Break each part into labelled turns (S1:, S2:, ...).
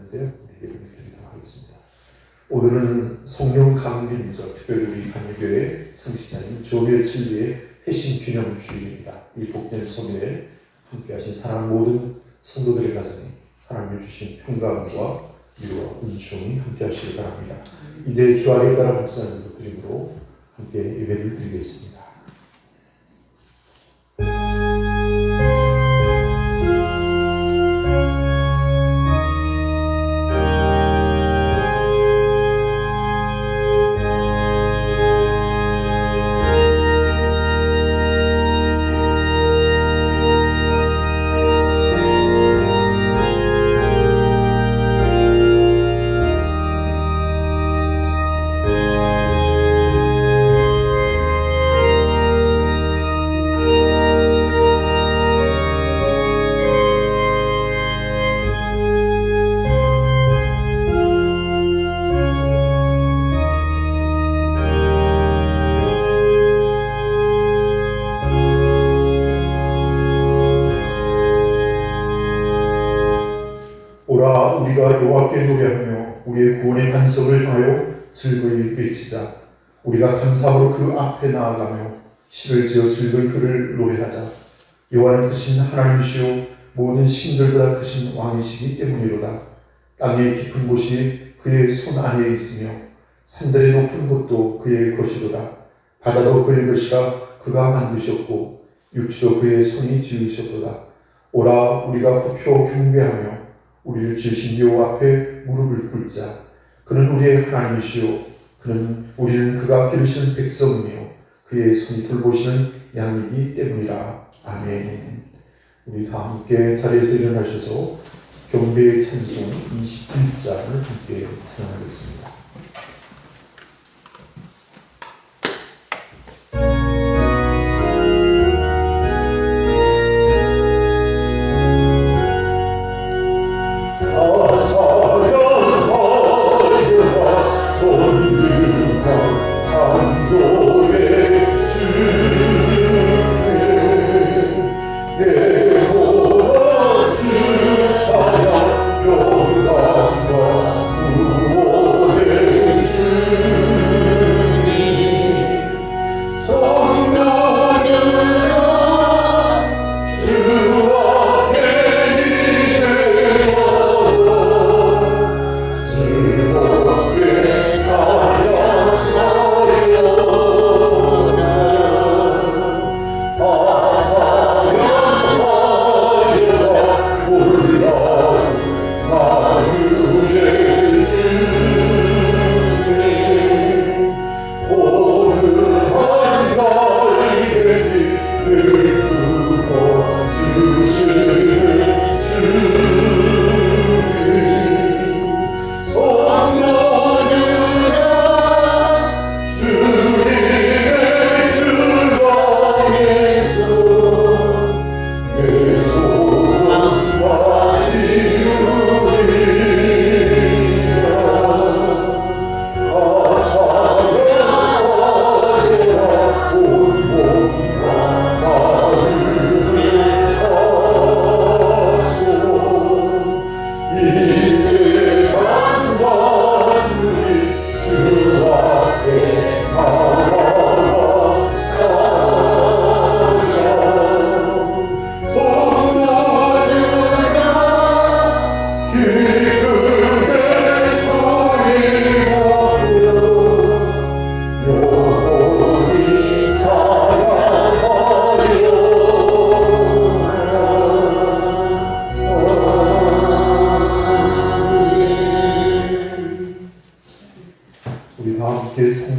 S1: 있는데요. 예배를 드리도록 하겠습니다. 오늘은 성령 강림절, 특별히 우리 감리교회 창시자님 조회슬리의 회심 기념 주일입니다. 이 복된 성일에 함께하신 사랑 모든 성도들의 가슴에 하나님이 주신 평강과 위로와 은총이 함께하시기 바랍니다. 이제 주안에 따라 묵상하는 드림으로 함께 예배를 드리겠습니다. 우리가 여호와께 노래하며 우리의 구원의 반석을 하여 즐거이 외치자. 우리가 감사로 그 앞에 나아가며 시를 지어 즐거이 그를 노래하자. 여호와는 크신 하나님이시요 모든 신들보다 크신 왕이시기 때문이로다. 땅의 깊은 곳이 그의 손 안에 있으며 산들의 높은 곳도 그의 것이로다. 바다도 그의 것이라 그가 만드셨고 육지도 그의 손이 지으셨도다. 오라 우리가 굽혀 경배하며 우리를 지으신 여호와 앞에 무릎을 꿇자. 그는 우리의 하나님이시요 그는 우리는 그가 기르시는 백성이며 그의 손이 돌보시는 양이기 때문이라. 아멘. 우리 다 함께 자리에서 일어나셔서 경배의 찬송 21장을 함께 찬양하겠습니다.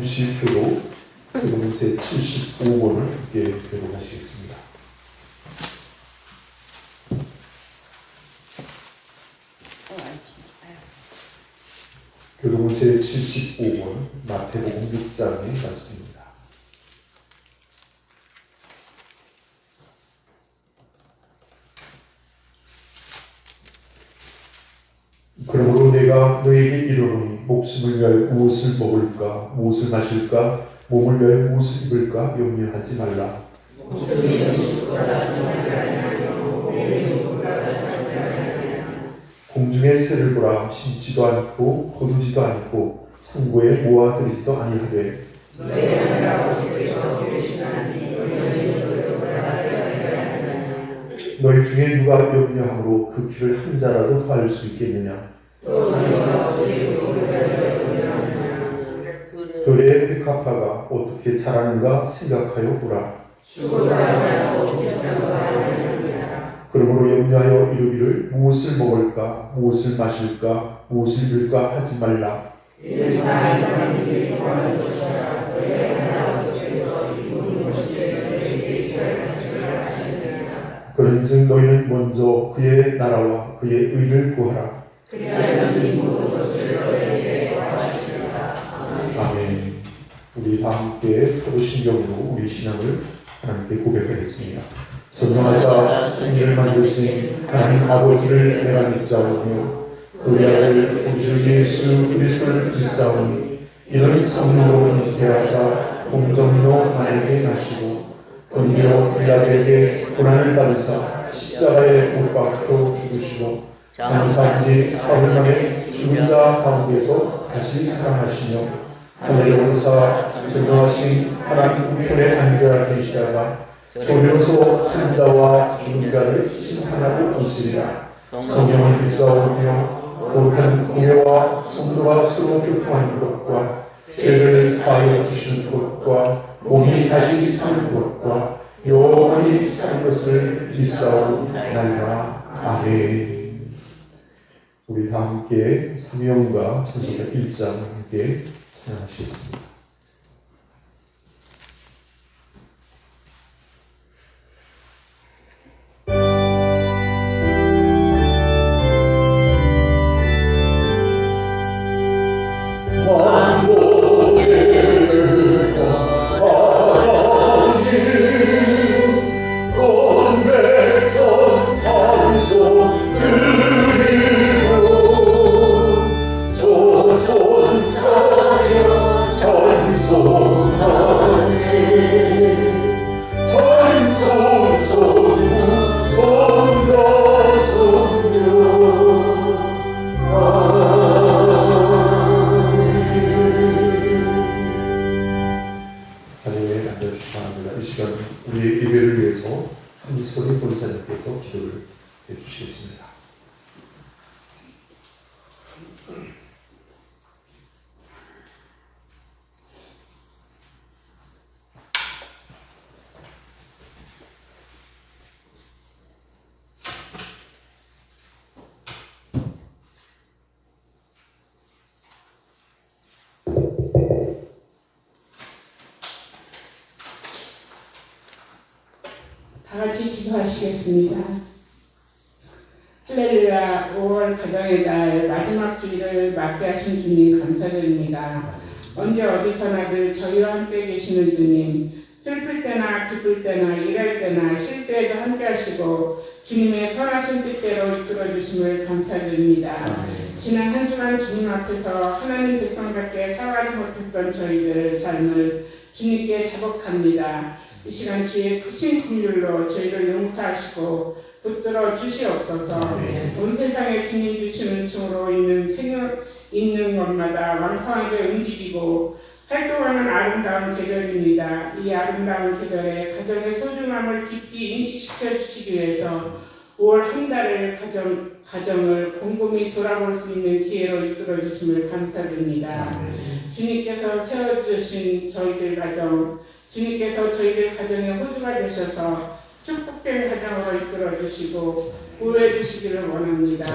S1: 성실표로 제 75번을 함께 교독하시겠습니다. 교독은 제 75번 마태복음 6장의 말씀입니다. 그러므로 내가 너에게 이르노니 목숨을 위하여 무엇을 먹을까 무엇을 마실까 몸을 위하여 무엇을 입을까 염려하지 말라. 공중의 새를 보라. 심지도 않고 거두지도 않고 창고에 모아들이지도 아니하되
S2: 너희 하나님 아버지께서 기르시나니 너희는 그들보다
S1: 너희 중에 누가 염려함으로 그 길을 한 자라도 더할 수 있겠느냐.
S2: 또 너희가 어찌 우리가 염려하느냐.
S1: 들의 백합화가 어떻게 자라는가 생각하여 보라.
S2: 죽을 하나님 어떻게 생각하느냐.
S1: 그러므로 염려하여 이르기를 무엇을 먹을까 무엇을 마실까 무엇을 입을까 하지 말라.
S2: 이는 다 하나님이 구하는 것이라. 너희 하나님 아버지께서 이 모든 것을 너희에게 있어야 줄 아시느니라.
S1: 그런즉 너희는 먼저 그의 나라와 그의 의를 구하라.
S2: 그리하면 이 모든 것을 너희에게 더하시리라. 아멘.
S1: 아멘. 우리 다 함께 사도신경으로 우리 신앙을 하나님께 고백하겠습니다. 전능하사 천지를 만드신 하나님 아버지를 내가 믿사오며 그의 아들 우리 주 예수 그리스도를 믿사오니 이는 성령으로 잉태하사 공정로 나에게 나시고 본디오 빌라도에게 고난을 받으사 십자가에 못 박혀 죽으시고 장사한 지 사흘 만에 죽은 자 가운데서 다시 살아나시며 하늘에 오르사 전능하신 하나님 우편에 앉아 계시다가 저리로서 산 자와 죽은 자를 심판하고 오시리라. 성령을 믿사오며 거룩한 공회와 성도가 서로 교통하는 것과 죄를 사하여 주시는 것과 몸이 다시 사는 것과 영원히 사는 것을 믿사오나이다. 아멘. 우리 다 함께 사명과 찬송가 1장 함께 찬양하시겠습니다. 우리의 예배를 위해서 한소리 본사님께서 기도를 해주시겠습니다.
S3: 다 같이 기도하시겠습니다. 할렐루야. 5월 가정의 달 마지막 주일을 맞게 하신 주님 감사드립니다. 언제 어디서나 늘 저희와 함께 계시는 주님, 슬플 때나 기쁠 때나 일할 때나 쉴 때에도 함께 하시고 주님의 선하신 뜻대로 이끌어 주심을 감사드립니다. 지난 한 주간 주님 앞에서 하나님 백성답게 살아가지 못했던 저희들 삶을 주님께 자복합니다. 이 시간 주의 크신 긍휼로 저희를 용서하시고 붙들어 주시옵소서. 온 세상에 주님 주시는 층으로 있는 것마다 왕성하게 움직이고 활동하는 아름다운 계절입니다. 이 아름다운 계절에 가정의 소중함을 깊이 인식시켜 주시기 위해서 5월 한 달을 가정을 곰곰이 돌아볼 수 있는 기회로 이끌어 주심을 감사드립니다. 주님께서 세워주신 저희들 가정, 주님께서 저희들 가정의 호주가 되셔서 축복된 가정으로 이끌어 주시고 보호해 주시기를 원합니다.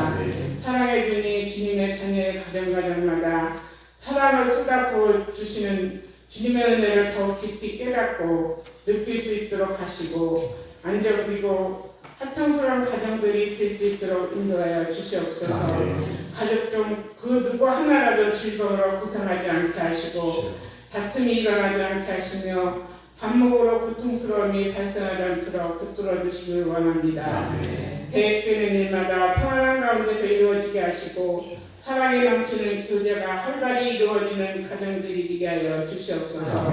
S3: 사랑의 주님, 주님의 자녀의 가정마다 사랑을 쏟아부어 주시는 주님의 은혜를 더욱 깊이 깨닫고 느낄 수 있도록 하시고 안정되고 화평스러운 가정들이 될 수 있도록 인도하여 주시옵소서. 가족 중 그 누구 하나라도 즐거움으로 고생하지 않게 하시고 다툼이 일어나지 않게 하시며 반목으로 고통스러움이 발생하지 않도록 붙들어 주시길 원합니다. 계획되는 일마다 평안한 가운데서 이루어지게 하시고 사랑이 넘치는 교제가 활발히 이루어지는 가정들이 되게 하여 주시옵소서.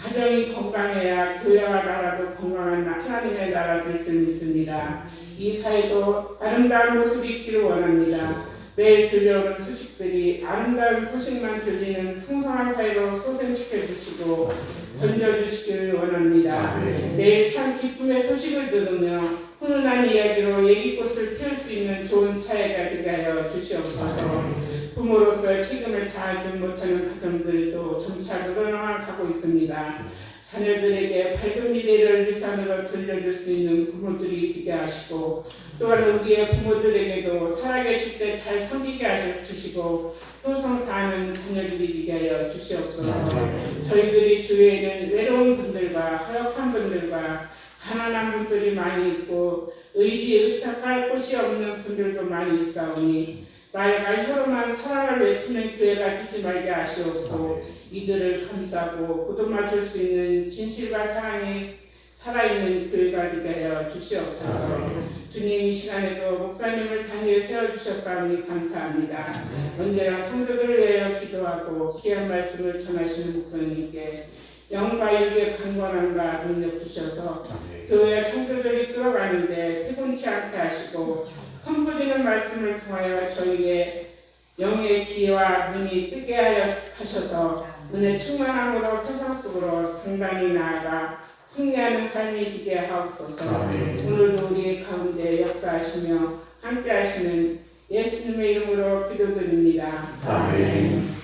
S3: 가정이 건강해야 교회와 나라도 건강한 하나님의 나라 될 줄 믿습니다. 이 사회도 아름다운 모습이 있기를 원합니다. 매일 들려오는 소식들이 아름다운 소식만 들리는 풍성한 사회로 소생시켜 주시고 던져주시길 원합니다. 매일 참 기쁨의 소식을 들으며 훈훈한 이야기로 얘기꽃을 피울 수 있는 좋은 사회가 되게 하여 주시옵소서. 부모로서 책임을 다하지 못하는 가정들도 점차 늘어나 가고 있습니다. 자녀들에게 밝은 미래를 위산으로 들려줄 수 있는 부모들이 되게 하시고, 또한 우리의 부모들에게도 살아계실 때 잘 섬기게 하여 주시고 효성 다하는 자녀들이 되게 하여 주시옵소서. 저희들이 주위에는 외로운 분들과 허약한 분들과 가난한 분들이 많이 있고 의지에 의탁할 곳이 없는 분들도 많이 있사오니 말과 혀로만 사랑을 외치는 교회가 되지 말게 하시옵고, 이들을 감싸고 보듬어줄 수 있는 진실과 사랑이 살아있는 교회가 되게 하여 주시옵소서. 주님, 이 시간에도 목사님을 단위에 세워주셨사오니 감사합니다. 언제나 성도들을 위하여 기도하고 귀한 말씀을 전하시는 목사님께 영과 육의 강건함과 능력 주셔서 교회 성도들이 끌어가는데 피곤치 않게 하시고 선포되는 말씀을 통하여 저희의 영의 귀와 눈이 뜨게 하여 하셔서 은혜 충만함으로 세상 속으로 당당히 나아가 승리하는 삶이 되게 하옵소서. 오늘도 우리 가운데 역사하시며 함께 하시는 예수님의 이름으로 기도드립니다.
S1: 아멘.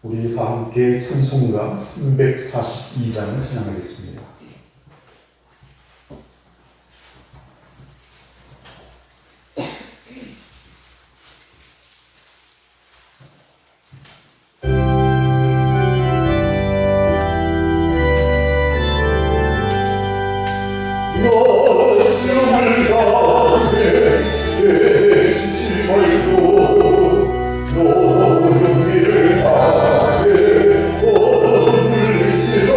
S1: 우리 다 함께 찬송가 342장을 찬양하겠습니다. 너스름을 다해 죄 짓지 말고 너 용기를 다해 물리치라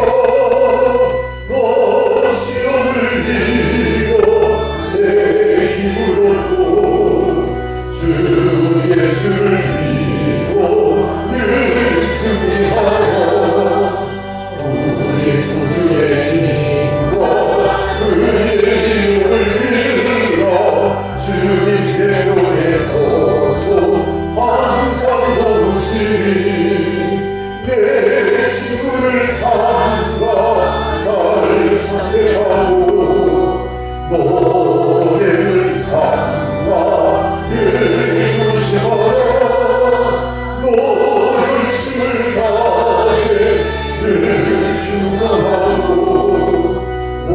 S1: 너 시험을 이겨 새 힘을 얻고 주 예수를 믿고 늘 승리하여 우리 구주의 힘과 그의 이름을 빌어 주님께 노래 서서 항상 도우시니 내 친구를 삶과 잘 선택하고 노래를 삶과 늘 조심하라 너 열심을 다해 늘 충성하고 온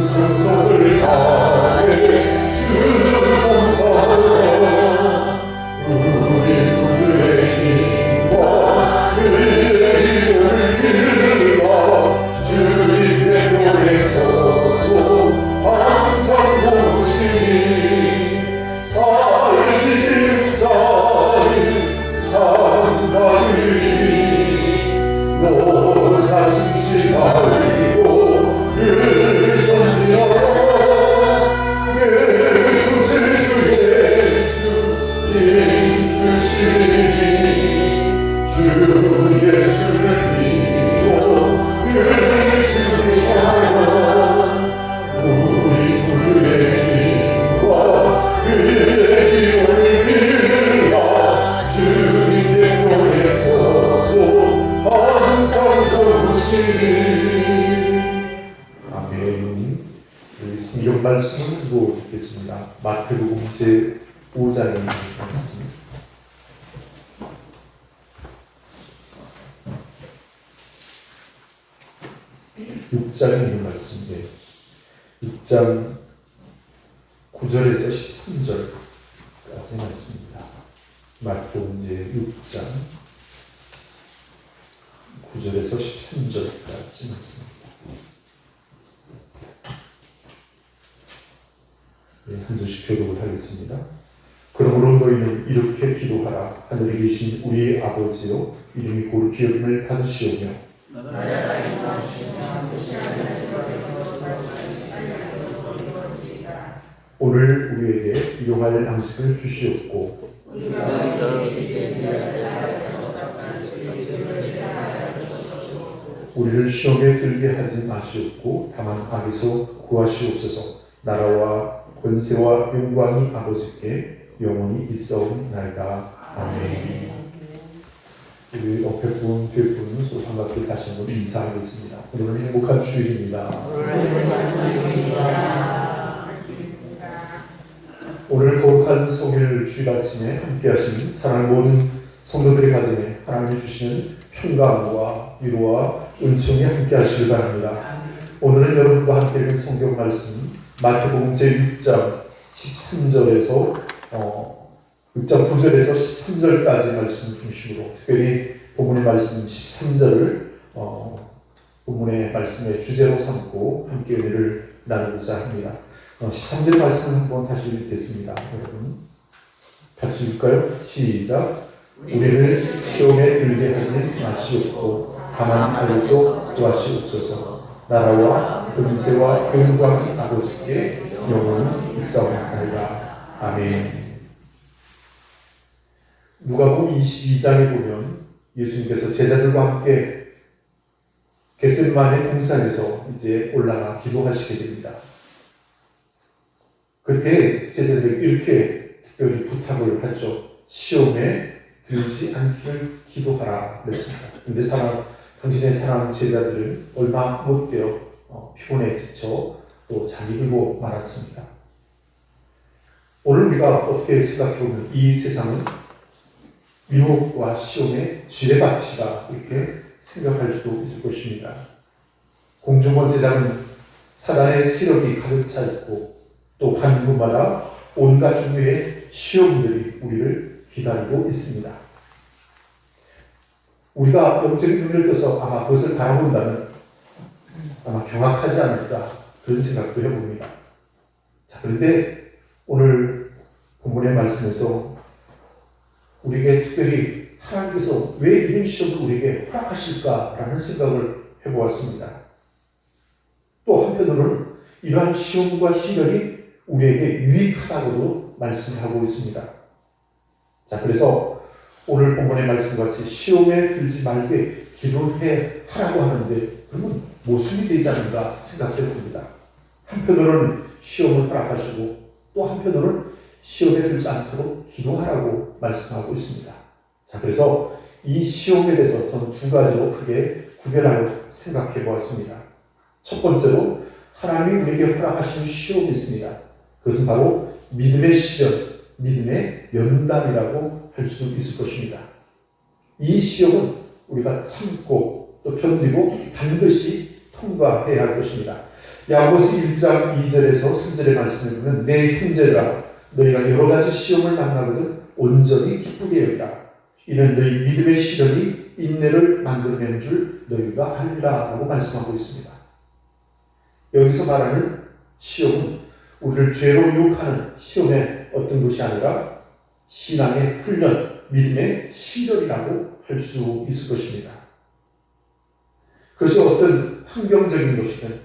S1: 정성을 다해 주를 봉사하라 우리 구주의 힘과 그의 이름을 빌라 주님의 노래 서서 항상 도우시니 살림 살림 상당히 너 다심치 말고 늘 전지하라 내 것을 주 예수 힘주시니 주 예수를 믿고 늘 승리하라 우리 구주의 힘과 그의 이름을 빌라 주님의 노래 서서 항상 도우시니 아멘. 성경 말씀을 두고 읽겠습니다. 마태복음 제5장의 말씀. 6장 네. 6장 9절에서 13절까지 말씀입니다. 마태복음 6장 9절에서 13절까지 말씀입니다. 네, 한 절씩 교독을 하겠습니다. 그러므로 너희는 이렇게 기도하라. 하늘에 계신 우리 아버지여, 이름이 거룩히 여김을 받으시오며 오늘 우리에게 일용할 양식을 주시옵고 우리를 시험에 들게 하지 마시옵고 다만 악에서 구하시옵소서. 나라와 권세와 영광이 아버지께 영원히 있사옵나이다. 아멘. 우리 옆에 분, 뒤에 분은 서로 반갑게 다시 한번 인사하겠습니다. 오늘은 행복한 주일입니다. 오늘 거룩한 성일 주일 아침에 함께 하신 사랑하는 모든 성도들의 가정에 하나님이 주시는 평강과 위로와 은총이 함께 하시길 바랍니다. 오늘은 여러분과 함께 읽은 성경 말씀 마태복음 제6장 13절에서 6장 9절에서 13절까지 말씀 중심으로 특별히 본문의 말씀 13절을 본문의 말씀의 주제로 삼고 함께 은혜를 나누고자 합니다. 13절 말씀을 한번 다시 읽겠습니다. 여러분 같이 읽을까요? 시작. 우리를 시험에 들게 하지 마시옵고 다만 악에서 구하시옵소서. 나라와 권세와 영광이 아버지께 영원히 있사옵나이다. 아멘. 누가복음 22장에 보면 예수님께서 제자들과 함께 겟세마네 동산에서 이제 올라가 기도하시게 됩니다. 그때 제자들이 이렇게 특별히 부탁을 하죠. 시험에 들지 않기를 기도하라 그랬습니다. 그런데 당신의 사랑하는 제자들은 얼마 못 되어 피곤에 지쳐 또 잠이 들고 말았습니다. 오늘 우리가 어떻게 생각해보면 이 세상은 유혹과 시험의 지뢰밭이다 이렇게 생각할 수도 있을 것입니다. 공중권세자는 사단의 세력이 가득 차 있고 또 한 곳마다 온갖 종류의 시험들이 우리를 기다리고 있습니다. 우리가 영적인 눈을 떠서 아마 그것을 바라본다면 아마 경악하지 않을까 그런 생각도 해봅니다. 자, 그런데 오늘 본문의 말씀에서 우리에게 특별히 하나님께서 왜 이런 시험을 우리에게 허락하실까라는 생각을 해보았습니다. 또 한편으로는 이러한 시험과 시련이 우리에게 유익하다고도 말씀하고 있습니다. 자, 그래서 오늘 본문의 말씀같이 시험에 들지 말게 기도해 하라고 하는데 그러면 모순이 되지 않는가 생각해 봅니다. 한편으로는 시험을 허락하시고 또 한편으로는 시험에 들지 않도록 기도하라고 말씀하고 있습니다. 자, 그래서 이 시험에 대해서 저는 두 가지로 크게 구별하여 생각해 보았습니다. 첫 번째로 하나님이 우리에게 허락하시는 시험이 있습니다. 그것은 바로 믿음의 시련, 믿음의 연단이라고 할 수 있을 것입니다. 이 시험은 우리가 참고 또 견디고 반드시 통과해야 할 것입니다. 야고보서 1장 2절에서 3절의 말씀을 보면 내 형제들아 너희가 여러 가지 시험을 만나거든 온전히 기쁘게 여기라. 이는 너희 믿음의 시련이 인내를 만들어내는 줄 너희가 알리라 라고 말씀하고 있습니다. 여기서 말하는 시험은 우리를 죄로 유혹하는 시험의 어떤 것이 아니라 신앙의 훈련, 믿음의 시련이라고 할 수 있을 것입니다. 그것이 어떤 환경적인 것이든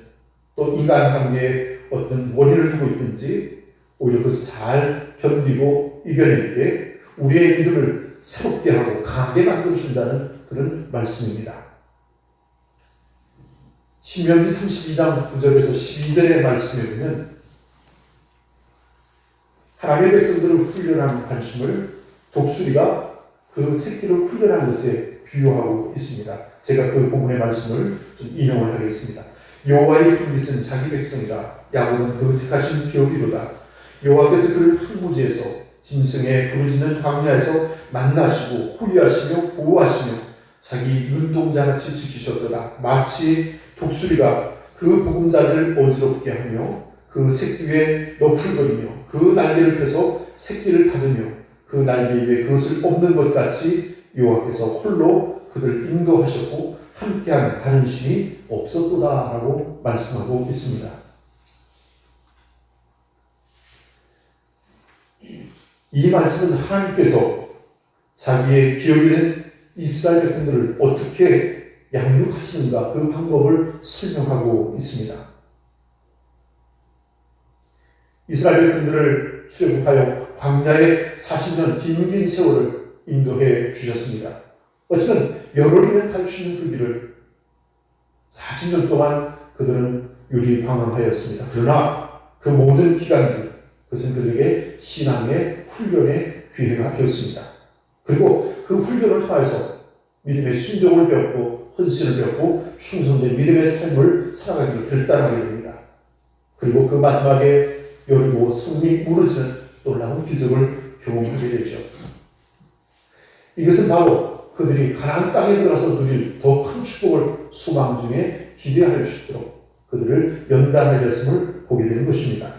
S1: 또 인간관계에 어떤 원인을 두고 있든지 오히려 그것을 잘 견디고 이겨낼 때 우리의 믿음을 새롭게 하고 강하게 만들어준다는 그런 말씀입니다. 신명기 32장 9절에서 12절의 말씀에 보면 하나님의 백성들을 훈련하는 관심을 독수리가 그 새끼를 훈련하는 것에 비유하고 있습니다. 제가 그 본문의 말씀을 좀 인용을 하겠습니다. 여호와의 품깃은 자기 백성이라 야곱은 그 택하신 기업이로다. 여호와께서 그를 항무지에서 짐승의 부르짖는 광야에서 만나시고 호위하시며 보호하시며 자기 눈동자같이 지키셨도다. 마치 독수리가 그 그 보금자리를 어지럽게 하며 그 새끼 위에 너풀거리며 그 날개를 펴서 새끼를 닫으며 그 날개 위에 그것을 없는 것 같이 여호와께서 홀로 그들을 인도하셨고 함께한 다른 신이 없었도다라고 말씀하고 있습니다. 이 말씀은 하나님께서 자기의 기업이 된 이스라엘 백성들을 어떻게 양육하시는가 그 방법을 설명하고 있습니다. 이스라엘 백성들을 출애굽하여 광야에 40년 긴 세월을 인도해 주셨습니다. 어쩌면 여론이면 갈 수 있는 그 길을 40년 동안 그들은 유리방황하였습니다. 그러나 그 모든 기간들 그것은 그들에게 신앙의 훈련의 기회가 되었습니다. 그리고 그 훈련을 통해서 믿음의 순종을 배웠고 헌신을 배웠고 충성된 믿음의 삶을 살아가기를 결단하게 됩니다. 그리고 그 마지막에 여리고 성이 무너지는 놀라운 기적을 경험하게 되죠. 이것은 바로 그들이 가나안 땅에 들어가서 누릴 더 큰 축복을 소망 중에 기대할 수 있도록 그들을 연단하였음을 보게 되는 것입니다.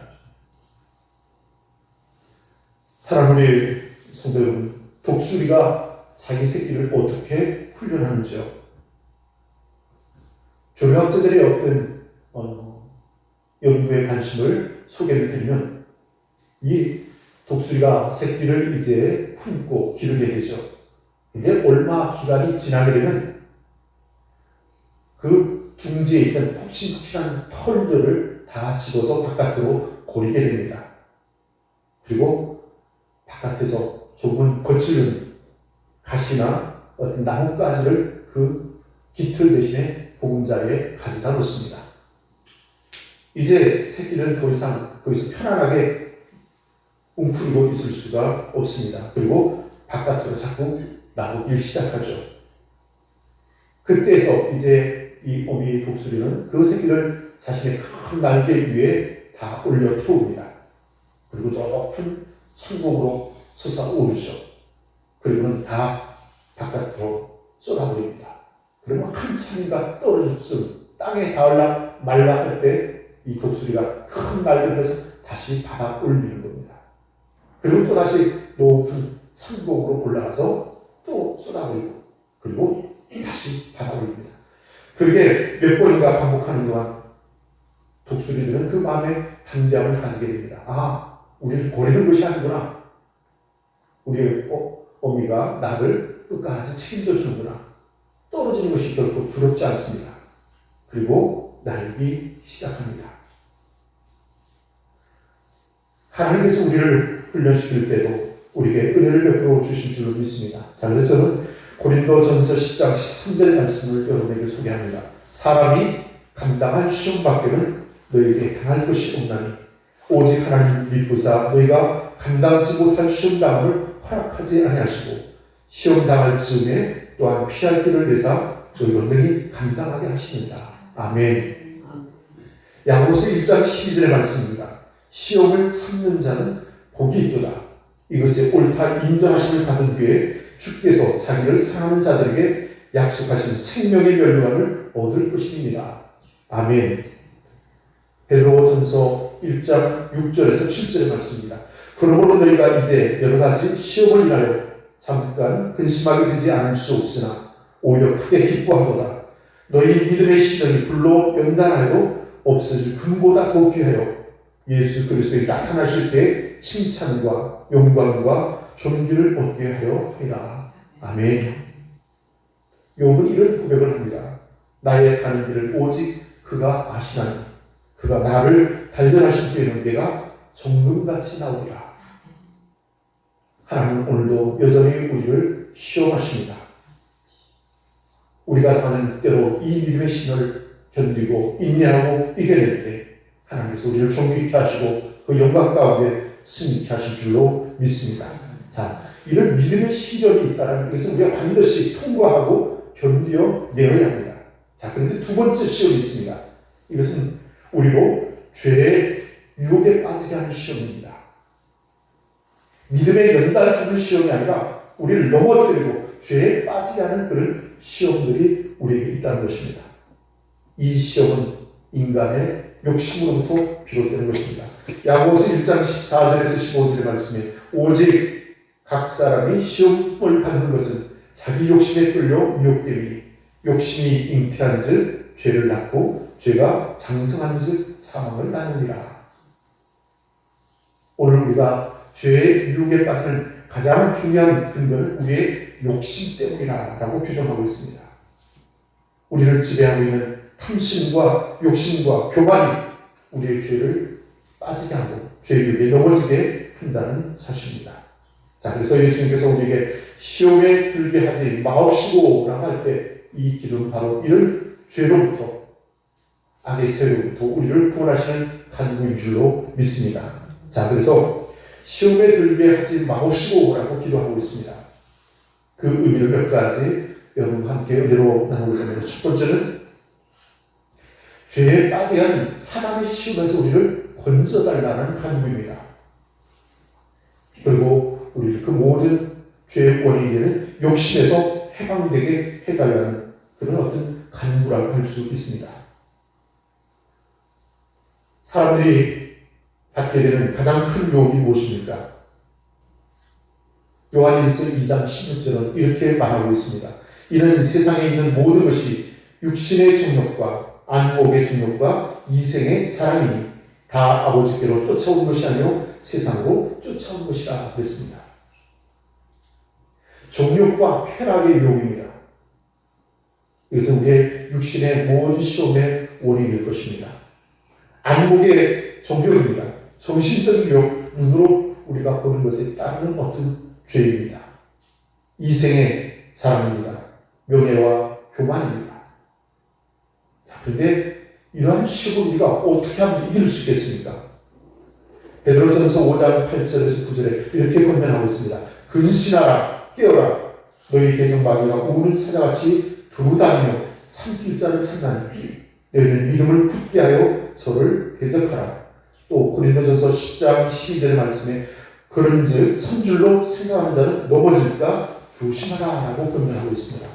S1: 사랑하는 성도 여러분, 독수리가 자기 새끼를 어떻게 훈련하는지요? 조류학자들의 어떤 연구에 관심을 소개를 드리면 이 독수리가 새끼를 이제 품고 기르게 되죠. 근데 얼마 기간이 지나게 되면 그 둥지에 있던 폭신폭신한 털들을 다 집어서 바깥으로 고리게 됩니다. 그리고 바깥에서 조금은 거칠은 가시나 어떤 나뭇가지를 그 깃털 대신에 보금자리에 가져다 놓습니다. 이제 새끼는 더 이상 거기서 편안하게 웅크리고 있을 수가 없습니다. 그리고 바깥으로 자꾸 나오기 시작하죠. 그때에서 이제 이 어미 독수리는 그 새끼를 자신의 큰 날개 위에 다 올려 태웁니다. 그리고 높은 천공으로 솟아오르죠. 그리고는 다 바깥으로 쏟아버립니다. 그러면 한참이가 떨어졌음 땅에 닿으려 말라 할 때 이 독수리가 큰 날개를 해서 다시 바닥 올리는 겁니다. 그리고 또 다시 높은 천공으로 올라가서 또 쏟아버리고 그리고 다시 바닥 올립니다. 그렇게 몇 번인가 반복하는 동안 독수리들은 그 마음에 담대함을 가지게 됩니다. 아, 우리를 버리는 것이 아니구나. 우리의 어미가 나를 끝까지 책임져 주는구나. 떨어지는 것이 결코 두렵지 않습니다. 그리고 날기 시작합니다. 하나님께서 우리를 훈련시킬 때도 우리에게 은혜를 베풀어 주실 줄로 믿습니다. 자, 그래서 저는 고린도전서 10장 13절 말씀을 여러분에게 소개합니다. 사람이 감당할 시험 밖에는 너희에게 당할 것이 없나니 오직 하나님 믿고사 너희가 감당하지 못할 시험 당함을 허락하지 아니하시고 시험 당할 즈음에 또한 피할 길을 내사 너희가 능히 감당하게 하시는다. 아멘. 야고보서 1장 12절의 말씀입니다. 시험을 참는 자는 복이 있도다. 이것에 옳다 인정하심을 받은 뒤에 주께서 자기를 사랑하는 자들에게 약속하신 생명의 멸류관을 얻을 것입니다. 아멘. 베드로전서 1장 6절에서 7절의 말씀입니다. 그러므로 너희가 이제 여러 가지 시험을 인하여 잠깐 근심하게 되지 않을 수 없으나 오히려 크게 기뻐하도다. 너희 믿음의 시련이 불로 연단하여도 없어질 금보다 더 귀하여 예수 그리스도의 나타나실 때 칭찬과 영광과 존귀를 얻게 하려 하리라. 아멘. 욥은 이런 고백을 합니다. 나의 가는 길을 오직 그가 아시나니 그가 나를 발견하신 뒤에는 내가 정금같이 나오리라. 하나님은 오늘도 여전히 우리를 시험하십니다. 우리가 당하는 때로 이 믿음의 신을 견디고 인내하고 이겨낼 때 하나님께서 우리를 존귀케 하시고 그 영광 가운데 승리케 하실 줄로 믿습니다. 자, 이런 믿음의 시련이 있다는 것은 우리가 반드시 통과하고 견디어 내어야 합니다. 자, 그런데 두 번째 시험이 있습니다. 이것은 우리로 죄의 유혹에 빠지게 하는 시험입니다. 믿음의 연단을 주는 시험이 아니라 우리를 넘어뜨리고 죄에 빠지게 하는 그런 시험들이 우리에게 있다는 것입니다. 이 시험은 인간의 욕심으로부터 비롯되는 것입니다. 야고보서 1장 14절에서 15절의 말씀에 오직 각 사람이 시험을 받는 것은 자기 욕심에 끌려 미혹되니 욕심이 잉태한 즉 죄를 낳고 죄가 장성한 즉 사망을 낳느니라. 오늘 우리가 죄의 유혹에 빠지는 가장 중요한 근거는 우리의 욕심 때문이라고 규정하고 있습니다. 우리를 지배하고 있는 탐심과 욕심과 교만이 우리의 죄를 빠지게 하고 죄의 유혹에 넘어지게 한다는 사실입니다. 자, 그래서 예수님께서 우리에게 시험에 들게 하지 마옵시고 라고 할 때 이 기도는 바로 이런 죄로부터 악의 세로부터 우리를 구원하시는 간구인 줄로 믿습니다. 자, 그래서 시험에 들게 하지 마옵시고 라고 기도하고 있습니다. 그 의미를 몇 가지 여러분과 함께 은혜로 나누고자 합니다. 첫 번째는 죄에 빠지게 하는 사단의 시험에서 우리를 건져달라는 간구입니다. 그리고 우리를 그 모든 죄의 원인이 되는 욕심에서 해방되게 해달라는 그런 어떤 간구라고 할 수 있습니다. 사람들이 받게 되는 가장 큰 유혹이 무엇입니까? 요한일서 2장 16절은 이렇게 말하고 있습니다. 이는 세상에 있는 모든 것이 육신의 정욕과 안목의 정욕과 이생의 사랑이니 다 아버지께로 쫓아온 것이 아니요 세상으로 쫓아온 것이라 그랬습니다. 정욕과 쾌락의 유혹입니다. 이것은 우리의 육신의 모든 시험의 원인일 것입니다. 안목의 정욕입니다. 정신적인 유혹, 눈으로 우리가 보는 것에 따르는 어떤 죄입니다. 이생의 사랑입니다. 명예와 교만입니다. 자, 그런데 이러한 시험을 우리가 어떻게 하면 이길 수 있겠습니까? 베드로전서 5장 8절에서 9절에 이렇게 권면하고 있습니다. 근신하라, 깨어라, 너희 개성마귀가 우는 사자같이 두루다니며 삼킬 자를 찾나니 너희는 믿음을 굳게 하여 저를 대적하라. 또 고린도전서 10장 12절의 말씀에 그런즉 선줄로 생각하는 자는 넘어질까 조심하라 라고 권면하고 있습니다.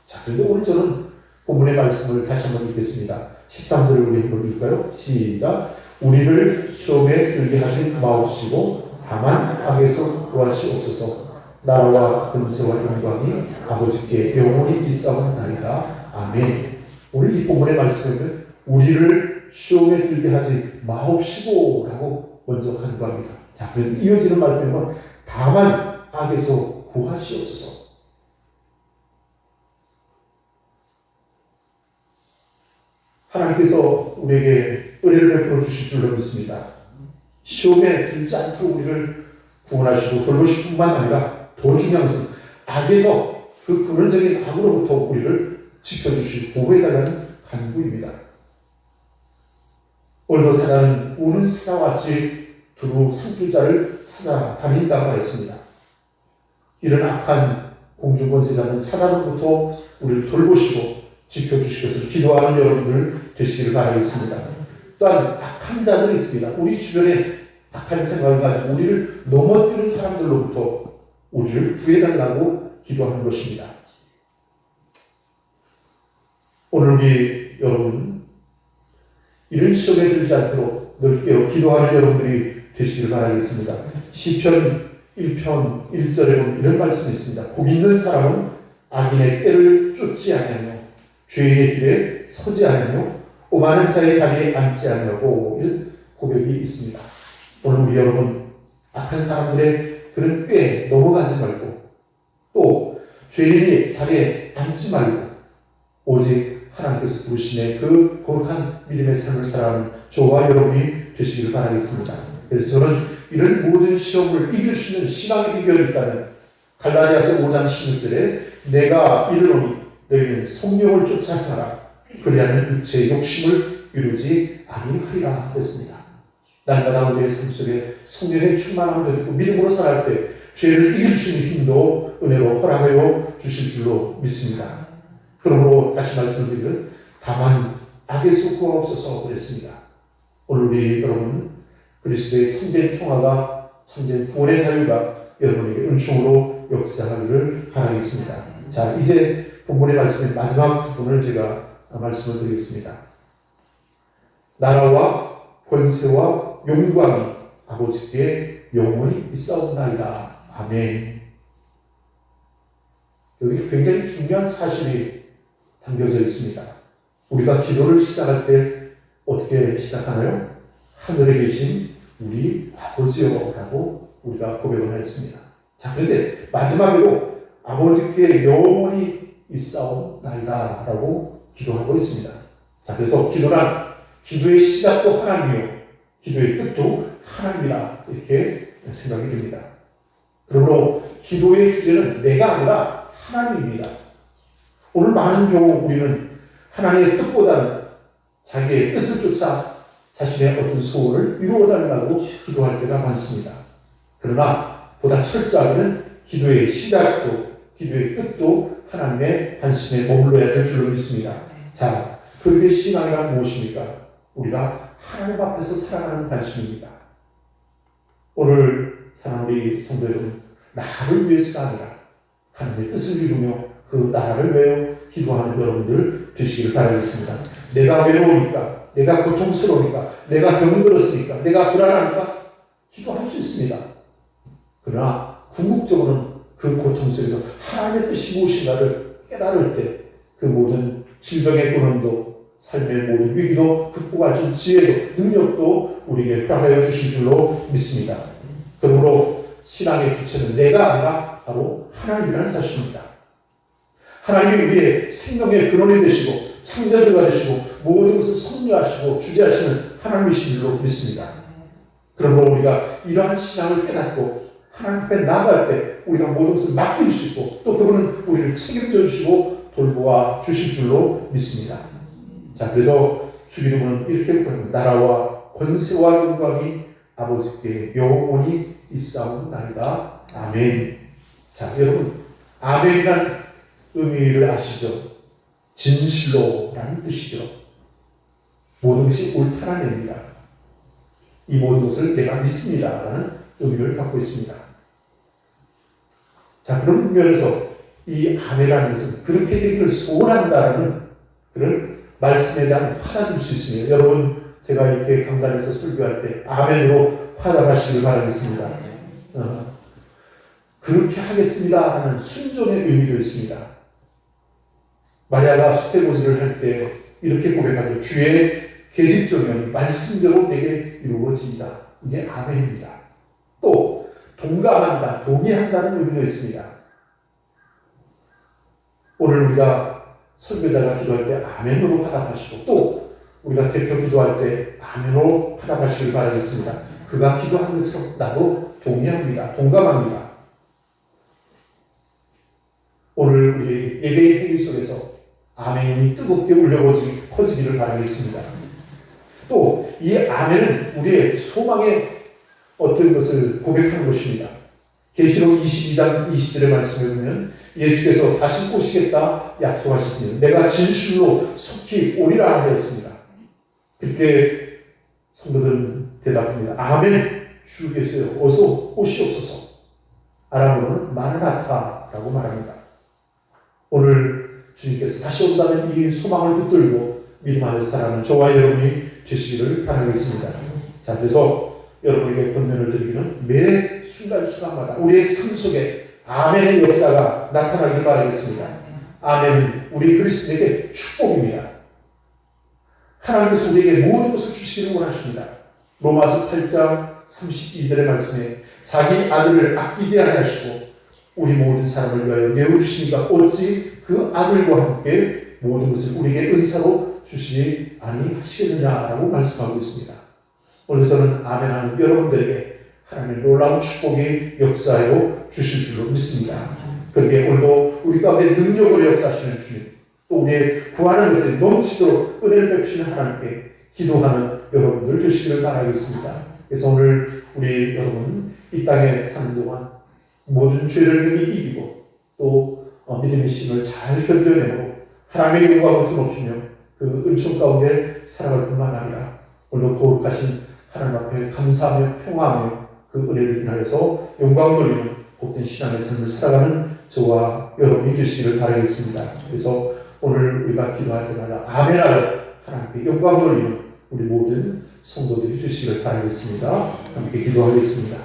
S1: 자, 그런데 오늘 저는 본문의 말씀을 다시 한번 읽겠습니다. 13절을 우리 한번 읽을까요? 시작. 우리를 시험에 들게 하지 마옵시고 다만 악에서 구하시옵소서. 나라와 권세와 영광이 아버지께 영원히 있사옵나이다. 아멘. 오늘 이 본문의 말씀은 우리를 시험에 들게 하지 마옵시고 라고 먼저 간구합니다. 자, 그런데 이어지는 말씀은 다만 악에서 구하시옵소서. 하나님께서 우리에게 은혜를 베풀어 주실 줄로 믿습니다. 시험에 들지 않도록 우리를 구원하시고 돌보실 뿐만 아니라 더 중요한 것은 악에서 그 근원적인 악으로부터 우리를 지켜주시고 보호해달라는 간구입니다. 오늘도 사단은 우는 사자같이 두루 삼킬 자를 찾아다닌다고 했습니다. 이런 악한 공중권세자는 사단으로부터 우리를 돌보시고 지켜주실 것을 기도하는 여러분들 되시기를 바라겠습니다. 또한 악한 자들이 있습니다. 우리 주변에 악한 생각을 가지고 우리를 넘어뜨는 사람들로부터 우리를 구해달라고 기도하는 것입니다. 오늘 우리 여러분 이런 시험에 들지 않도록 넓게 기도하는 여러분들이 되시기를 바라겠습니다. 시편 1편 1절에 보면 이런 말씀이 있습니다. 복 있는 사람은 악인의 때를 쫓지 아니하며 죄인의 길에 서지 아니하며 오만한 자의 자리에 앉지 아니하고 고백이 있습니다. 오늘 우리 여러분 악한 사람들의 그런 꾀에 넘어가지 말고 또 죄인의 자리에 앉지 말고 오직 하나님께서 부르시는 그 거룩한 믿음의 삶을 살아가는 저와 여러분이 되시기를 바라겠습니다. 그래서 저는 이런 모든 시험을 이길 수 있는 신앙의 비결이 있다면 갈라디아서 5장 16절에 내가 이르노니 너희는 성령을 쫓아 행하라 그리하면 육체의 욕심을 이루지 아니하리라 했습니다. 날마다 우리의 삶 속에 성령의 충만함을 얻고 믿음으로 살아갈 때 죄를 이길 수 있는 힘도 은혜로 허락하여 주실 줄로 믿습니다. 그러므로 다시 말씀드리면 다만 악에서 구하옵소서 그랬습니다. 오늘 우리 여러분 그리스도의 참된 평화가 참된 구원의 자유가 여러분에게 은총으로 역사하기를 바라겠습니다. 자, 이제 본문의 말씀의 마지막 부분을 제가 말씀을 드리겠습니다. 나라와 권세와 영광이 아버지께 영원히 있사옵나이다. 아멘. 여기 굉장히 중요한 사실이 담겨져 있습니다. 우리가 기도를 시작할 때 어떻게 시작하나요? 하늘에 계신 우리 아버지여 라고 우리가 고백을 했습니다. 자, 그런데 마지막으로 아버지께 영원히 있사옵나이다 라고 기도하고 있습니다. 자, 그래서 기도의 시작도 하나님이요 기도의 끝도 하나님이라 이렇게 생각이 됩니다. 그러므로 기도의 주제는 내가 아니라 하나님입니다. 오늘 많은 경우 우리는 하나님의 뜻보다는 자기의 뜻을 쫓아 자신의 어떤 소원을 이루어달라고 기도할 때가 많습니다. 그러나 보다 철저하게는 기도의 시작도 기도의 끝도 하나님의 관심에 머물러야 될 줄로 믿습니다. 자, 그들의 신앙이란 무엇입니까? 우리가 하나님 앞에서 살아가는 관심입니다. 오늘 사랑하는 우리 성도 여러분, 나를 위해서가 아니라 하나님의 뜻을 이루며 그 나라를 위하여 기도하는 여러분들 되시기를 바라겠습니다. 내가 외로우니까, 내가 고통스러우니까, 내가 병들었으니까, 내가 불안하니까 기도할 수 있습니다. 그러나 궁극적으로는 그 고통 속에서 하나님의 뜻이 무엇인가를 깨달을 때 그 모든 질병의 고난도 삶의 모든 위기도 극복할 수 있는 지혜도 능력도 우리에게 허락하여 주신 줄로 믿습니다. 그러므로 신앙의 주체는 내가 아니라 바로 하나님이라는 사실입니다. 하나님이 우리의 생명의 근원이 되시고 창조주가 되시고 모든 것을 섭리하시고 주재하시는 하나님이신 줄로 믿습니다. 그러므로 우리가 이러한 신앙을 깨닫고 하나님 앞에 나아갈 때 우리가 모든 것을 맡길 수 있고 또 그분은 우리를 책임져 주시고 돌보아 주실 줄로 믿습니다. 자, 그래서 주기도문은 이렇게 고백합니다. 나라와 권세와 영광이 아버지께 영원히 있사옵나이다. 아멘. 자, 여러분, 아멘이란 의미를 아시죠? 진실로라는 뜻이죠. 모든 것이 옳다는 의미입니다. 이 모든 것을 내가 믿습니다라는 의미를 갖고 있습니다. 자, 그런 면에서 이 아멘이라는 것은 그렇게 되기를 소원한다라는 그런 말씀에 대한 화답일 수 있습니다. 여러분, 제가 이렇게 강단에서 설교할 때 아멘으로 화답하시길 바라겠습니다. 그렇게 하겠습니다 하는 순종의 의미도 있습니다. 마리아가 수태고지를 할 때 이렇게 고백하죠. 주의 계집종이 말씀대로 내게 이루어진다. 이게 아멘입니다. 또 동감한다, 동의한다는 의미도 있습니다. 오늘 우리가 설교자가 기도할 때 아멘으로 화답하시고 또 우리가 대표 기도할 때 아멘으로 화답하시길 바라겠습니다. 그가 기도한 것처럼 나도 동의합니다. 동감합니다. 오늘 우리 예배의 행위 속에서 아멘이 뜨겁게 울려 퍼지기를 바라겠습니다. 또 이 아멘은 우리의 소망의 어떤 것을 고백하는 것입니다. 계시록 22장 20절의 말씀을 보면 예수께서 다시 오시겠다 약속하셨습니다. 내가 진실로 속히 오리라 하였습니다. 그때 성도들은 대답합니다. 아멘, 주께서요, 어서 오시옵소서. 아람어로는 마라나타라고 말합니다. 오늘 주님께서 다시 온다는 이 소망을 붙들고 믿음 안에 살아가는 저와 여러분이 되시기를 바라겠습니다. 자, 그래서 여러분에게 권면을 드리기는 매 순간순간마다 우리의 삶 속에 아멘의 역사가 나타나길 바라겠습니다. 아멘은 우리 그리스도인에게 축복입니다. 하나님께서 우리에게 모든 것을 주시기를 원하십니다. 로마서 8장 32절의 말씀에 자기 아들을 아끼지 아니하시고 우리 모든 사람을 위하여 내어주시니까 어찌 그 아들과 함께 모든 것을 우리에게 은사로 주시지 아니하시겠느냐라고 말씀하고 있습니다. 오늘 저는 아멘하는 여러분들에게 하나님의 놀라운 축복이 역사하여 주실 줄로 믿습니다. 그렇게 오늘도 우리 가운데 능력으로 역사하시는 주님, 또 우리의 구하는 것에 넘치도록 은혜를 베푸시는 하나님께 기도하는 여러분들 되시기를 바라겠습니다. 그래서 오늘 우리 여러분 이 땅에 사는 동안 모든 죄를 능히 이기고 또 믿음의 힘을 잘 견뎌내고 하나님의 영광을 드높이며 그 은총 가운데 살아갈 뿐만 아니라 오늘도 거룩하신 하나님 앞에 감사하며 평화하며 그 은혜를 인하여서 영광을 돌리는 복된 신앙의 삶을 살아가는 저와 여러분이 되시기를 바라겠습니다. 그래서 오늘 우리가 기도할 때마다 아멘하여 하나님께 영광을 돌리는 우리 모든 성도들이 되시기를 바라겠습니다. 함께 기도하겠습니다.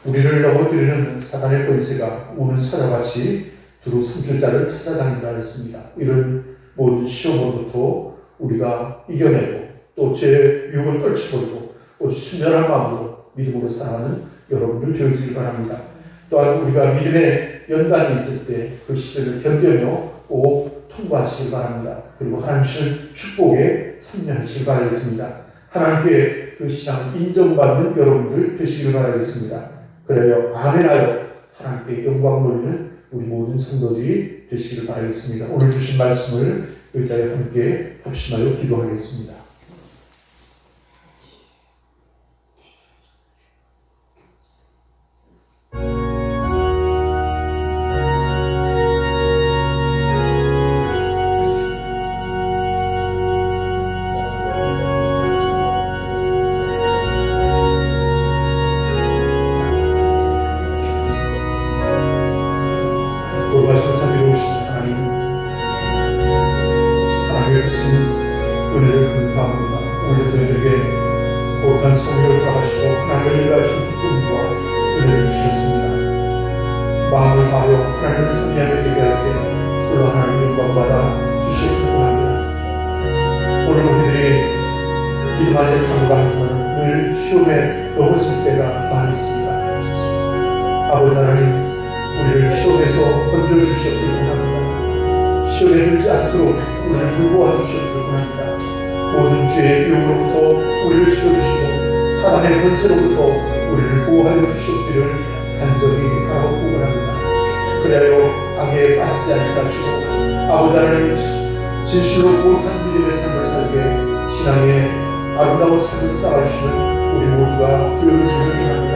S1: 우리를 넘어뜨리는 사단의 권세가 우는 사자같이 두루 삼킬 자를 찾아다닌다 했습니다. 이런 모든 시험으로부터 우리가 이겨내고 또 죄의 유혹을 떨쳐버리고 오직 순전한 마음으로 믿음으로 살아가는 여러분들 되시길 바랍니다. 또한 우리가 믿음의 연단이 있을 때 그 시대를 견뎌내어 꼭 통과하시길 바랍니다. 그리고 하나님 주신 축복에 참여하시길 바라겠습니다. 하나님께 그 신앙을 인정받는 여러분들 되시길 바라겠습니다. 그래요. 아멘하여 하나님께 영광 돌리는 우리 모든 성도들이 되시길 바라겠습니다. 오늘 주신 말씀을 의자에 함께 합심하여 기도하겠습니다. 돌아가신 자비로우신 하나님, 하나님의 주신 은혜를 감사합니다. 오늘 저희에게 거룩한 성령을 더하시고 하나님을 일하신 기쁨과 은혜를 주셨습니다. 마음을 다하여 하나님을 승리하게 되게 할 때 홀로 하나님 영광받아 주시옵기로 합니다. 오늘 우리들이 믿음 안에 살아가지만 늘 시험에 넘어질 때가 많습니다. 아버지 하나님, 우리를 시험에서 건져주시옵기를 원합니다. 시험에 들지 않도록 우리를 돌보아 주시옵기를 원합니다. 모든 죄의 유혹으로부터 우리를 지켜주시고 사단의 권세로부터 우리를 보호하여 주시옵기를 간절히 바라고 원합니다. 그래야 악에 빠지지 않게 하시고 아버지 하나님 진실로 거룩한 믿음의 삶을 살게 신앙의 아름다운 삶을 살아가시는 우리 모두가 되어지기를 원합니다.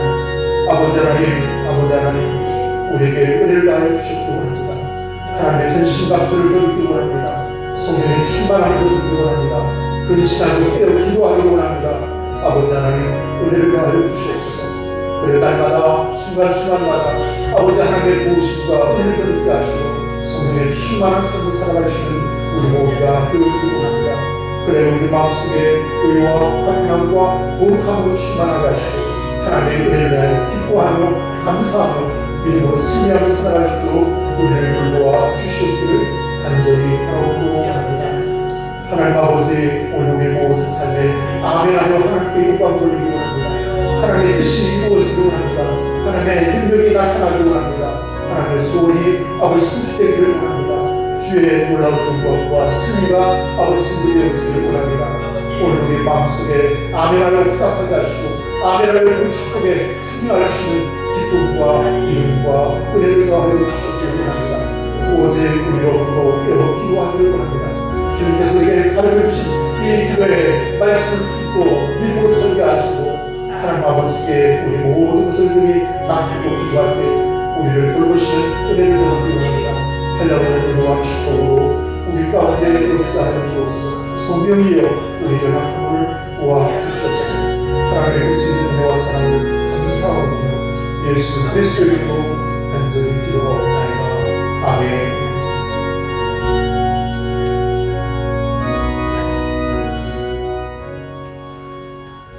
S1: 아버지 하나님 우리에게 은혜를 다하여 주시기 원합니다. 하나님의 전신갑주를 배우기 원합니다. 성령의 충만함을 배우기 원합니다. 그 신앙으로 깨어 기도하기 원합니다. 아버지 하나님 은혜를 다하여 주시옵소서. 그래 날마다 순간순간마다 아버지 하나님의 도우심과 은혜를 얻게 하시고 성령의 충만한 삶을 살아가시는 우리 모두가 되어지기 원합니다. 그래 우리 마음속에 의와 화평함과 거룩함으로 충만하게 하시고 하나님의 은혜를 다하여 기뻐하며 감사하며 믿음으로 승리하며 살아가시도록 우리를 돌보아 주시옵기를 간절히 바라고 합니다. 하나님 아버지, 오늘 우리 모든 삶에 아멘하여 하나님께 영광 돌리기 원합니다. 하나님의 뜻이 이루어지기 원합니다. 하나님의 능력이 나타나기 원합니다. 하나님의 소원이 아버지 성취되기를 원합니다. 주의 놀라운 영광과 승리가 아버지 승리되어지기를 원합니다. 오늘 우리 마음속에 아멘하여 응답하게 하시고 아멘하여 그 축복에 참여할 수 있는 기쁨과 이름과 은혜를 더하여 주시기를 원합니다. 오직 우리로부터 깨어 기도하기를 원합니다. 주님께서 우리에게 가르쳐 주신 이 기도의 말씀을 듣고 믿고 설게 하시고 하나님 아버지께 우리 모든 것을 맡기고 기도할 때 우리를 돌보시는 은혜를 더하기를 원합니다. 한량의 은혜와 축복으로 우리 가운데 역사하여 주옵소서. 성령이여 우리 연합함을 모아 주시옵소서. 하나님의 크신 은혜와 사랑을 감사하며 예수 그리스도의 이름으로 간절히 기도하옵나이다. 아멘.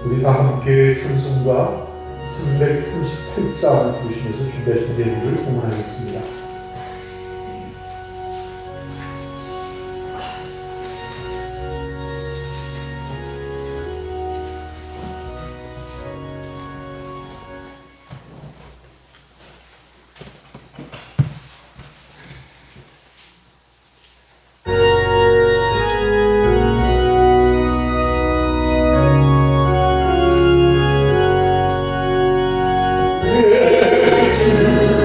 S1: 우리 다 함께 찬송가 338장을 부르시면서 준비하신 예물을 공헌하겠습니다.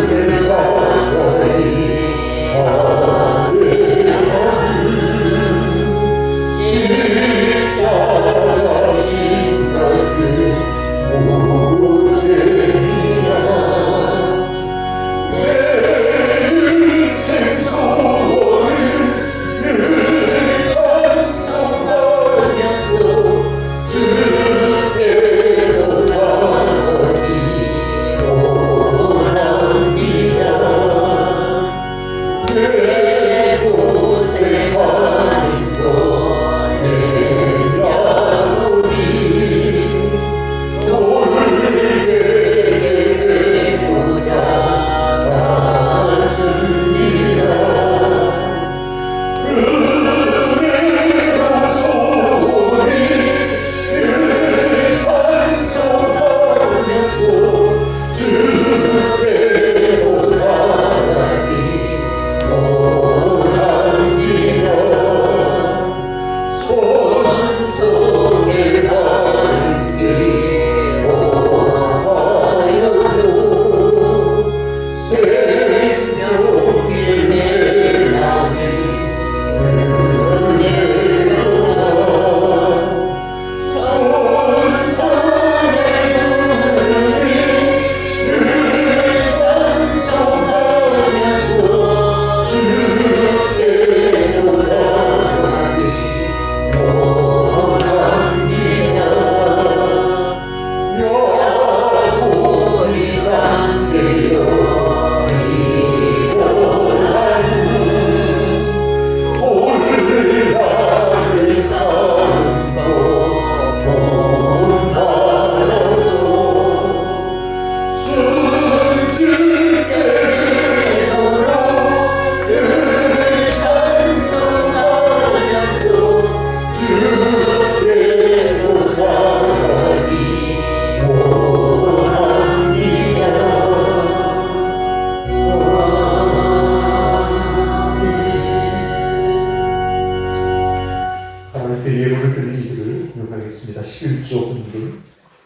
S1: 주를 하나님께 예물을 드린 이들을 기억하겠습니다. 11조 분들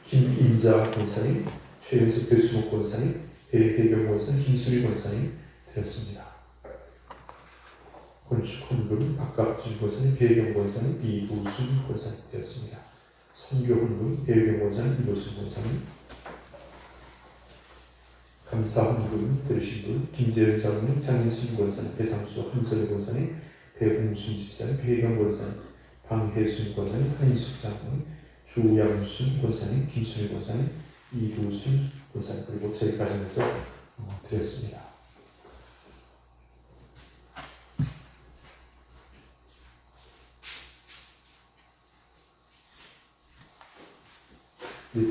S1: 김인자 권사님, 최윤석 교수목 권사님, 배혜경 권사님, 김수리 권사님 되었습니다. 건축 헌금 박갑준 권사님, 배혜경 권사님, 이우순 권사님 되었습니다. 선교 헌금 배혜경 권사님, 이우순 권사님. 감사 헌금 들으신 분 김재현 사모님, 장인순 권사님, 배상수 한선희 권사님, 배홍순 집사님, 배혜경 권사님, 방혜순 권사님, 한인숙 장로님, 조양순 권사님, 김순희 권사님, 이도순 권사님, 그리고 저희 가정에서 드렸습니다.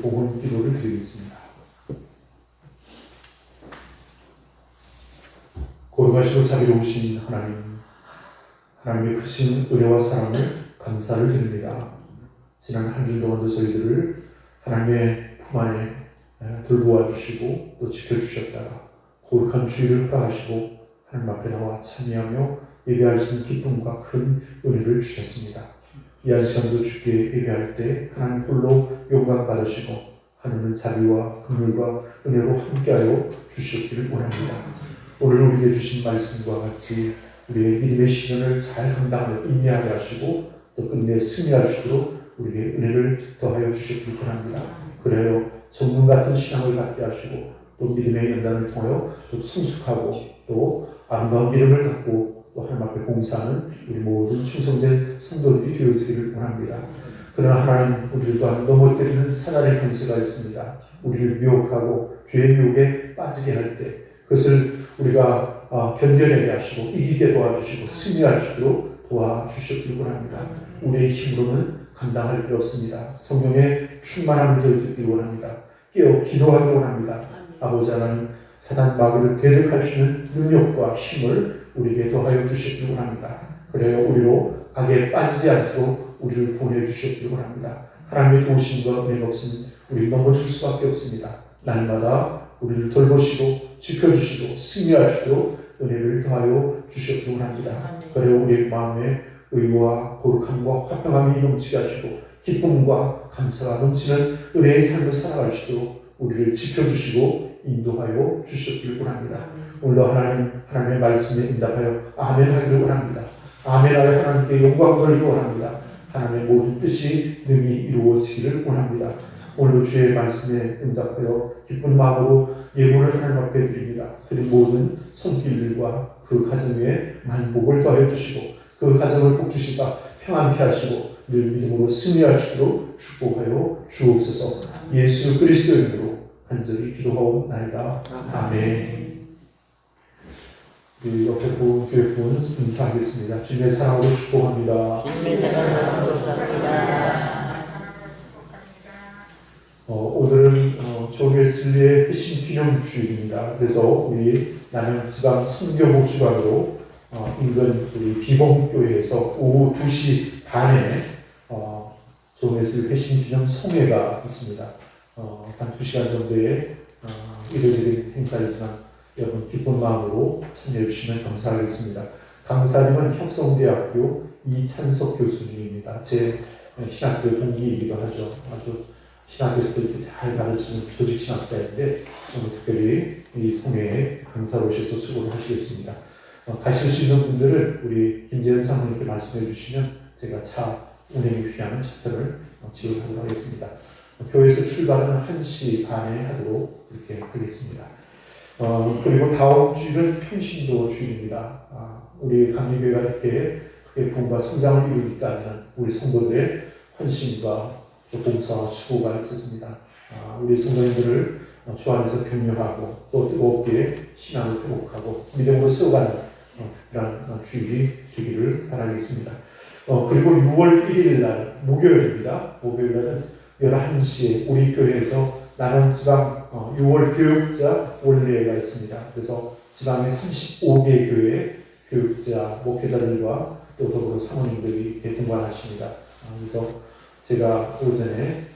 S1: 복원 기도를 드리겠습니다. 거룩하시고 자비로우신 하나님, 하나님의 크신 은혜와 사랑을 감사를 드립니다. 지난 한 주 동안도 저희들을 하나님의 품 안에 돌보아 주시고 또 지켜주셨다가 거룩한 주일을 허락하시고 하나님 앞에 나와 참여하며 예배할 수 있는 기쁨과 큰 은혜를 주셨습니다. 이 한 시간도 주께 예배할 때 하나님 홀로 영광 받으시고 하나님의 자비와 긍휼과 은혜로 함께하여 주시기를 원합니다. 오늘 우리에게 주신 말씀과 같이 우리의 믿음의 시련을 잘 감당하며 인내하게 하시고 또 끝내 승리할 수 있도록 우리에게 은혜를 더하여 주시기를 원합니다. 그래요 전문 같은 신앙을 갖게 하시고 또 믿음의 연단을 통하여 또 성숙하고 또 아름다운 믿음을 갖고 또 하나님 앞에 봉사하는 우리 모든 충성된 성도들이 되어지기를 원합니다. 그러나 하나님 우리를 또한 넘어뜨리는 사단의 권세가 있습니다. 우리를 미혹하고 죄의 미혹에 빠지게 할 때 그것을 우리가 견뎌내게 하시고 이기게 도와주시고 승리할 수 있도록 도와주시기를 원합니다. 우리의 힘으로는 감당할 필요 없습니다. 성령의 충만함을 더해주기를 원합니다. 깨어 기도하기를 원합니다. 아버지 하나님 사단 마귀를 대적할 수 있는 능력과 힘을 우리에게 더하여 주시기를 원합니다. 그래야 우리로 악에 빠지지 않도록 우리를 보내주시기를 원합니다. 하나님의 도우심과 은혜가 없으면 우리 넘어질 수밖에 없습니다. 날마다 우리를 돌보시고 지켜주시고 승리할 수 있도록 은혜를 더하여 주시기를 원합니다. 그래야 우리의 마음에 의와 거룩함과 화평함이 넘치게 하시고 기쁨과 감사가 넘치는 은혜의 삶을 살아갈 수 있도록 우리를 지켜주시고 인도하여 주시기를 원합니다. 오늘도 하나님의 말씀에 응답하여 아멘 하기를 원합니다. 아멘 하여 하나님께 영광 돌리기 원합니다. 하나님의 모든 뜻이 능히 이루어지기를 원합니다. 오늘도 주의 말씀에 응답하여 기쁜 마음으로 예물을 하나님 앞에 드립니다. 그리고 모든 손길들과 그 가정 위에 만복을 더하여 주시고 그 가정을 복 주시사 평안케 하시고 늘 믿음으로 승리할 수 있도록 축복하여 주옵소서. 예수 그리스도 이름으로 간절히 기도하옵나이다. 아멘. 우리 옆에 교회분 인사하겠습니다. 주님의 사랑으로 축복합니다.
S2: 주님의 사랑으로 축복합니다.
S1: 오늘은 존 웨슬리의 회심 기념 주일입니다. 그래서 우리 남양 지방 선교부 주관으로 인근 우리 비봉교회에서 오후 2시 반에 존 웨슬리 회심 기념 송회가 있습니다. 한 2시간 정도의 일요일인 행사이지만 여러분 기쁜 마음으로 참여해 주시면 감사하겠습니다. 강사님은 혁성대학교 이찬석 교수님입니다. 제 신학교 동기이기도 하죠. 아주 신학교에서도 이렇게 잘 가르치는 조직신학자인데 오늘 특별히 이 송회에 강사로 오셔서 수고를 하시겠습니다. 가실 수 있는 분들은 우리 김재현 사모님께 말씀해 주시면 제가 차 운행에 필요한 차표를 지원하도록 하겠습니다. 교회에서 출발은 1시 반에 하도록 이렇게 하겠습니다. 그리고 다음 주일은 평신도 주일입니다. 우리 감리교회가 이렇게 크게 부흥과 성장을 이루기까지는 우리 성도들의 헌신과 봉사와 수고가 있었습니다. 우리 성도님들을 주 안에서 격려하고 또 뜨겁게 신앙을 회복하고 믿음으로 세워가는 특별한 주일이 되기를 바라겠습니다. 그리고 6월 1일 날 목요일입니다. 목요일 날은 11시에 우리 교회에서 남양지방 6월 교육자 원례가 있습니다. 그래서 지방의 35개 교회 교육자 목회자들과 또 더불어 사모님들이 이렇게 동반하십니다. 그래서 제가 오전에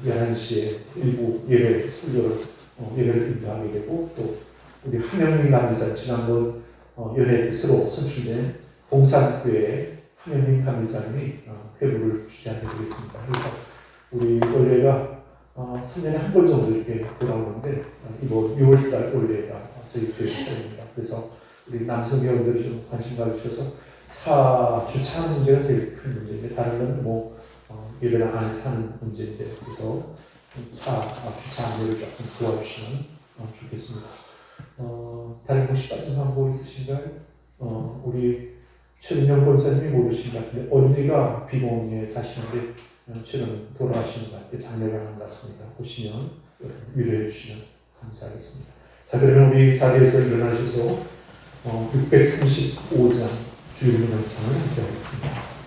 S1: 11시에 일부 예배 설교를 예배를 인도하게 되고 또 우리 한명민 남이사 지난번 연예 새로 선출된 봉산교회 황현민 감리사님이 회부를 주재하게 되겠습니다. 그래서 우리 원래가 3년에 한 번 정도 이렇게 돌아오는데 이번 6월달 원래가 저희 교회 차례입니다. 그래서 우리 남성 회원들이 좀 관심 가져주셔서 차 주차하는 문제가 제일 큰 문제인데 다른 건 뭐 예배당 안에서 하는 문제인데 그래서 차 주차 안내를 조금 도와주시면 좋겠습니다. 다른 혹시 빠진 방법 있으신가요? 우리 최민영 권사님이 모르신 것 같은데 언니가 비공에 사시는데 최근 돌아가신 것 같아요. 장례가 안 갔습니다. 보시면 위로해 주시면 감사하겠습니다. 자, 그러면 우리 자리에서 일어나셔서 635장 주일 명창을 함께 하겠습니다.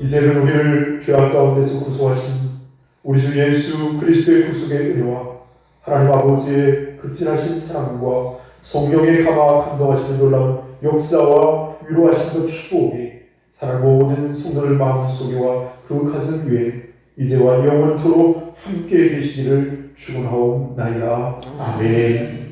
S1: 이제는 우리를 죄악 가운데서 구속하신 우리 주 예수 그리스도의 구속의 은혜와 하나님 아버지의 극진하신 사랑과 성령의 감화 감동하시는 놀라운 역사와 위로하시는 축복이 사랑 모든 성도들 마음속에와 그 가슴 위에 이제와 영원토록 함께 계시기를 축원하옵나이다. 아멘.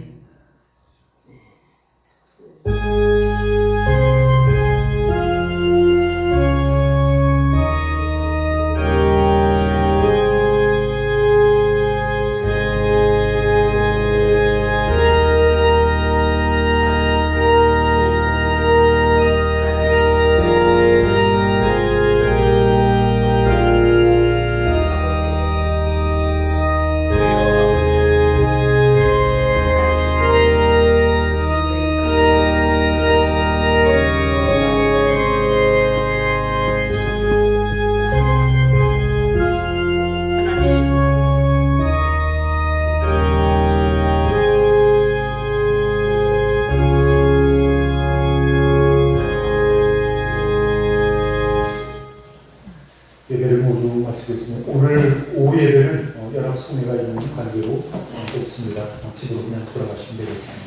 S1: 예배를 모두 마치겠습니다. 오늘 오후 예배는 연합 성례가 있는 관계로 없습니다. 집으로 그냥 돌아가시면 되겠습니다.